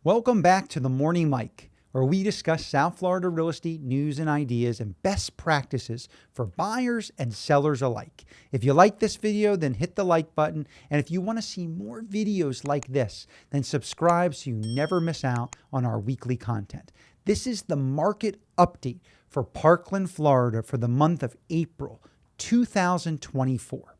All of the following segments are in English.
Welcome back to the Morning Mike, where we discuss South Florida real estate news and ideas and best practices for buyers and sellers alike. If you like this video, then hit the like button. And if you want to see more videos like this, then subscribe so you never miss out on our weekly content. This is the market update for Parkland, Florida for the month of April 2024.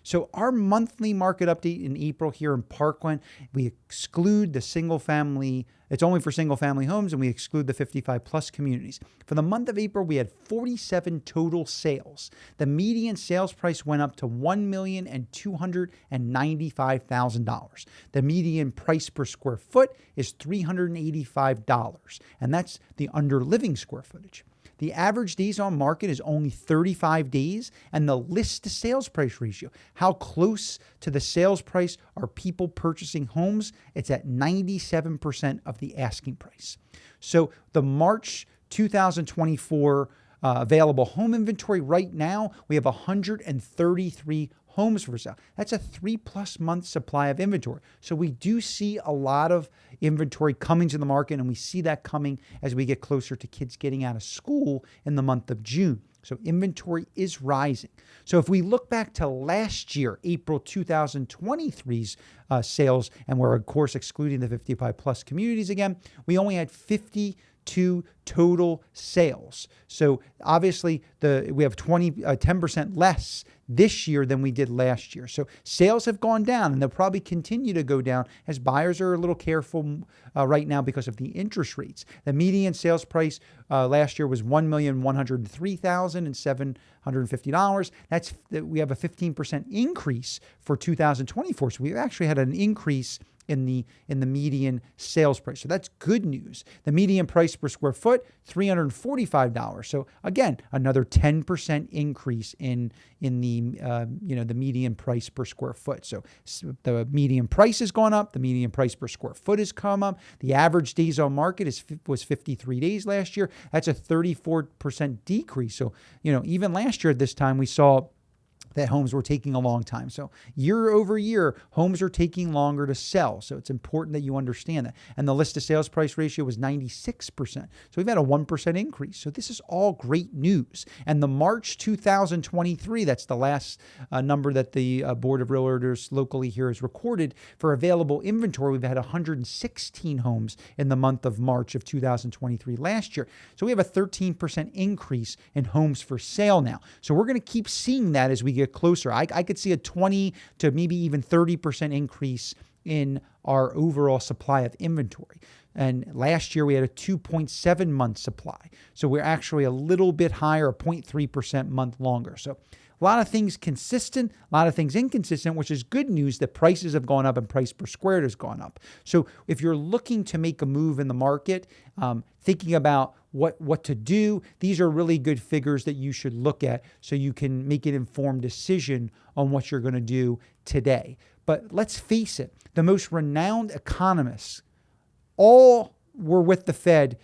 So our monthly market update in April here in Parkland, we exclude the single family, it's only for single family homes, and we exclude the 55 plus communities. For the month of April, we had 47 total sales. The median sales price went up to $1,295,000. The median price per square foot is $385, and that's the under living square footage. The average days on market is only 35 days, and the list to sales price ratio, how close to the sales price are people purchasing homes? It's at 97% of the asking price. So the March 2024 available home inventory right now, we have 133 homes for sale. That's a 3+ month supply of inventory. So we do see a lot of inventory coming to the market, and we see that coming as we get closer to kids getting out of school in the month of June. So inventory is rising. So if we look back to last year, April 2023's sales, and we're of course excluding the 55 plus communities again, we only had 52 total sales. So obviously we have 10% less this year than we did last year. So sales have gone down, and they'll probably continue to go down as buyers are a little careful right now because of the interest rates. The median sales price last year was $1,103,750. We have a 15% increase for 2024. So we've actually had an increase in the median sales price. So that's good news. The median price per square foot, $345. So again, another 10% increase in the median price per square foot. So the median price has gone up. The median price per square foot has come up. The average days on market was 53 days last year. That's a 34% decrease. So, even last year at this time, we saw that homes were taking a long time. So year over year, homes are taking longer to sell. So it's important that you understand that. And the list to sales price ratio was 96%. So we've had a 1% increase. So this is all great news. And the March 2023, that's the last number that the Board of Realtors locally here has recorded for available inventory. We've had 116 homes in the month of March of 2023 last year. So we have a 13% increase in homes for sale now. So we're going to keep seeing that as we get closer. I could see a 20 to maybe even 30% increase in our overall supply of inventory. And last year we had a 2.7 month supply. So we're actually a little bit higher, a 0.3% month longer. So a lot of things consistent, a lot of things inconsistent, which is good news that prices have gone up and price per square has gone up. So if you're looking to make a move in the market, thinking about what to do, these are really good figures that you should look at so you can make an informed decision on what you're going to do today. But let's face it, the most renowned economists all were with the Fed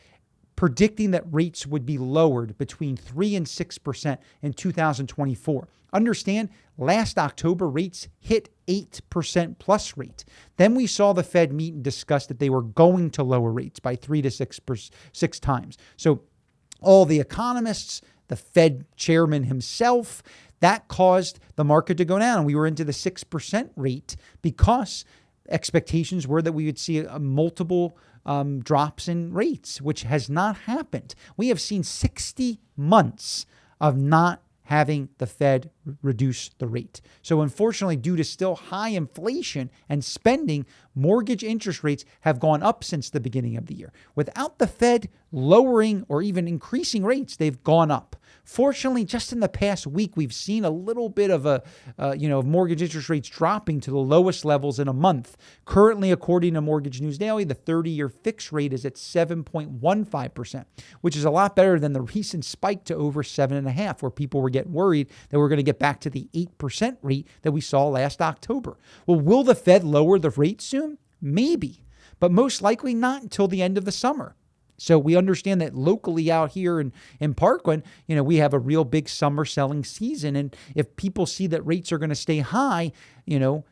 predicting that rates would be lowered between 3 and 6% in 2024. Understand, last October rates hit 8% plus rate. Then we saw the Fed meet and discuss that they were going to lower rates by 3 to 6 times. So all the economists, the Fed chairman himself, that caused the market to go down. We were into the 6% rate because expectations were that we would see a multiple drops in rates, which has not happened. We have seen 60 months of not having the Fed reduce the rate. So unfortunately, due to still high inflation and spending, mortgage interest rates have gone up since the beginning of the year. Without the Fed lowering or even increasing rates, they've gone up. Fortunately, just in the past week, we've seen a little bit of mortgage interest rates dropping to the lowest levels in a month. Currently, according to Mortgage News Daily, the 30-year fixed rate is at 7.15%, which is a lot better than the recent spike to over 7.5%, where people were getting worried that we're going to get back to the 8% rate that we saw last October. Well, will the Fed lower the rate soon? Maybe, but most likely not until the end of the summer. So we understand that locally out here in Parkland, we have a real big summer selling season. And if people see that rates are going to stay high,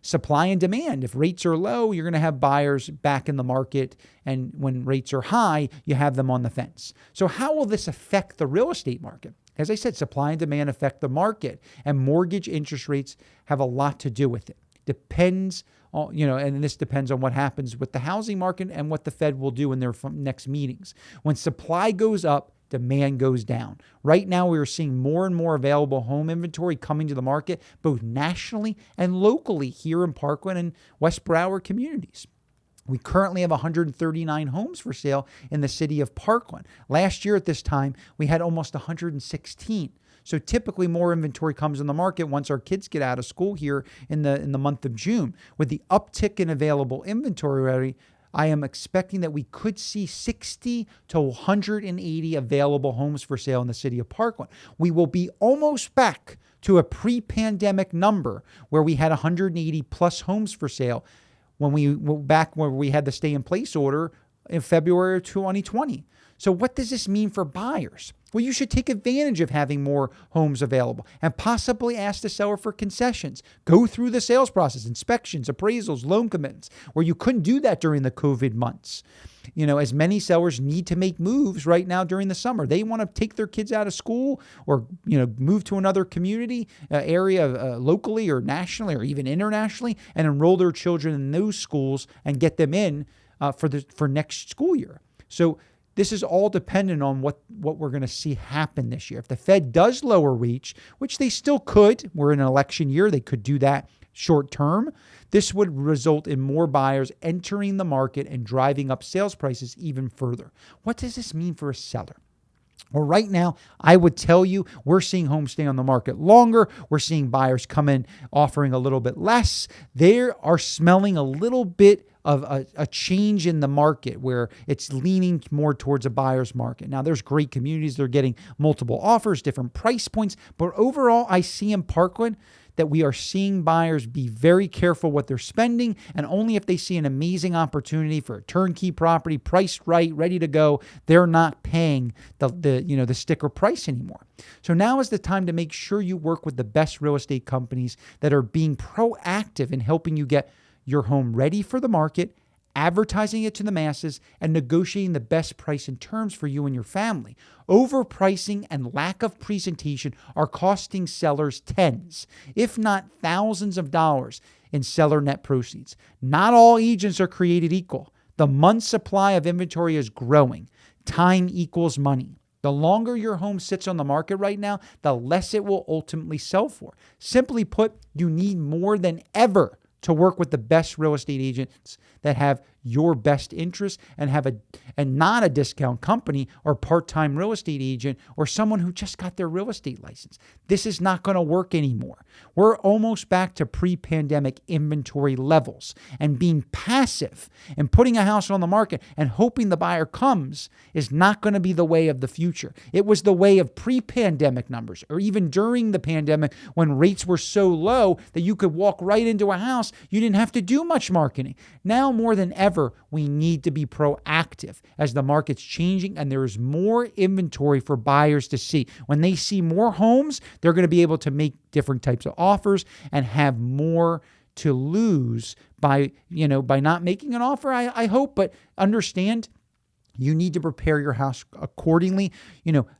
supply and demand. If rates are low, you're going to have buyers back in the market. And when rates are high, you have them on the fence. So how will this affect the real estate market? As I said, supply and demand affect the market, and mortgage interest rates have a lot to do with it. Depends on, and this depends on what happens with the housing market and what the Fed will do in their next meetings. When supply goes up, demand goes down. Right now, we are seeing more and more available home inventory coming to the market, both nationally and locally here in Parkland and West Broward communities. We currently have 139 homes for sale in the city of Parkland. Last year at this time, we had almost 116. So typically more inventory comes in the market once our kids get out of school here in the month of June. With the uptick in available inventory already, I am expecting that we could see 60 to 180 available homes for sale in the city of Parkland. We will be almost back to a pre-pandemic number where we had 180 plus homes for sale when we went back where we had the stay-in-place order in February of 2020. So what does this mean for buyers? Well, you should take advantage of having more homes available and possibly ask the seller for concessions. Go through the sales process, inspections, appraisals, loan commitments, where you couldn't do that during the COVID months. As many sellers need to make moves right now during the summer. They want to take their kids out of school or, move to another community area locally or nationally or even internationally and enroll their children in those schools and get them in for next school year. So this is all dependent on what we're going to see happen this year. If the Fed does lower rates, which they still could, we're in an election year, they could do that short term, this would result in more buyers entering the market and driving up sales prices even further. What does this mean for a seller? Well, right now, I would tell you we're seeing homes stay on the market longer. We're seeing buyers come in offering a little bit less. They are smelling a little bit of a change in the market where it's leaning more towards a buyer's market. Now, there's great communities. They're getting multiple offers, different price points. But overall, I see in Parkland that we are seeing buyers be very careful what they're spending, and only if they see an amazing opportunity for a turnkey property, priced right, ready to go, they're not paying the sticker price anymore. So now is the time to make sure you work with the best real estate companies that are being proactive in helping you get your home ready for the market, advertising it to the masses, and negotiating the best price and terms for you and your family. Overpricing and lack of presentation are costing sellers tens, if not thousands of dollars in seller net proceeds. Not all agents are created equal. The month's supply of inventory is growing. Time equals money. The longer your home sits on the market right now, the less it will ultimately sell for. Simply put, you need more than ever to work with the best real estate agents that have your best interests and not a discount company or part-time real estate agent or someone who just got their real estate license. This is not going to work anymore. We're almost back to pre-pandemic inventory levels, and being passive and putting a house on the market and hoping the buyer comes is not going to be the way of the future. It was the way of pre-pandemic numbers, or even during the pandemic when rates were so low that you could walk right into a house. You didn't have to do much marketing. Now more than ever, we need to be proactive as the market's changing and there is more inventory for buyers to see. When they see more homes, they're going to be able to make different types of offers and have more to lose by not making an offer, I hope, but understand you need to prepare your house accordingly.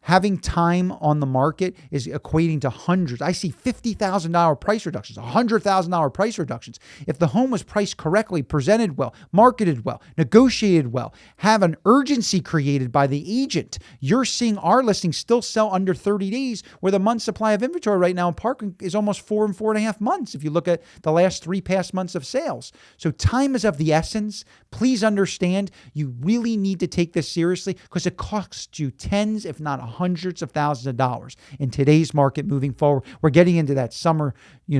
Having time on the market is equating to hundreds. I see $50,000 price reductions, $100,000 price reductions. If the home was priced correctly, presented well, marketed well, negotiated well, have an urgency created by the agent, you're seeing our listings still sell under 30 days, where the month supply of inventory right now in Parkland is almost 4 and 4.5 months if you look at the last 3 past months of sales. So time is of the essence. Please understand you really need to take this seriously because it costs you tens, if not hundreds of thousands of dollars in today's market moving forward. We're getting into that summer,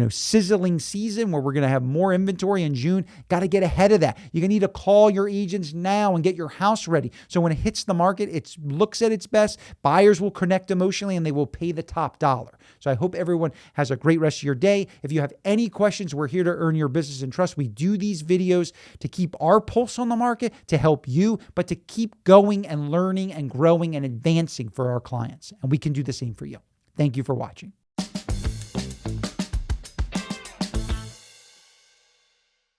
sizzling season where we're going to have more inventory in June. Got to get ahead of that. You're going to need to call your agents now and get your house ready. So when it hits the market, it looks at its best. Buyers will connect emotionally and they will pay the top dollar. So I hope everyone has a great rest of your day. If you have any questions, we're here to earn your business and trust. We do these videos to keep our pulse on the market, to help you, but to keep keep going and learning and growing and advancing for our clients. And we can do the same for you. Thank you for watching.